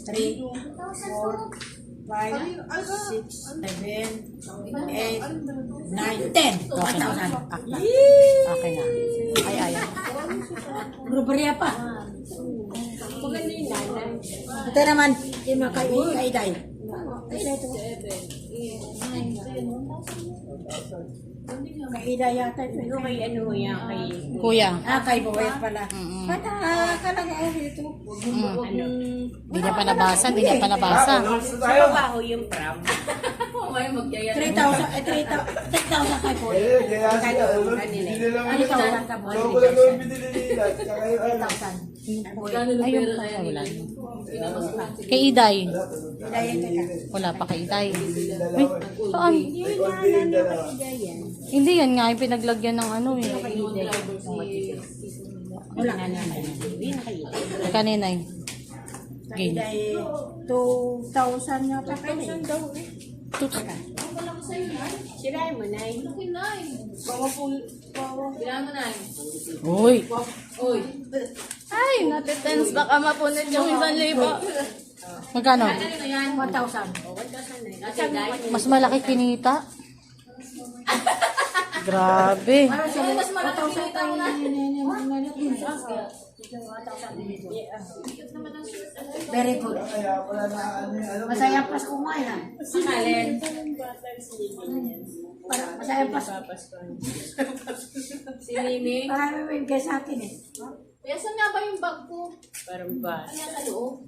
3, 4, 5, 6, 7, 8, 9, 10. 1,000. Okay na. Ay, ayaw. Rubriya pa. Ito naman, yung mga kaiday. Kaiday yata ito. Ano kay ano yan kay Kuya. Kay Boyet pala. Ba't kalaga ako dito? Hindi niya pa nabasa, hindi niya pa nabasa. Sa baho yung pram. May magyaya. 3,000 kay Boyet. Ano ka walang ka Boyet? 3,000. Ayun pa wala. Kay Iday. Kaiday ito ka. Wala pa kay Iday. Ay, saan? Hindi yan nga, yung pinaglagyan ng ano eh. Wala ka na. Kanina eh. Game. Kaiday 2,000 nga pa. 2,000 daw eh. Sirain mo, Nay. Sirain mo, Nay. Uy! Uy. Ay, natitense. Baka mapunit yung 1,000. Magkano? Ano na yan? 1,000. 1,000 na yun. Kasi guys. Mas malaki kinita. Grabe. Mas malaki kita mo na. Very good. Masaya pas kumain ha. Makalin. Masaya pas. Si Mimi. Parang may bigay sa akin eh. Kaya saan nga ba yung bag ko? Parang ba? Ano sa loob?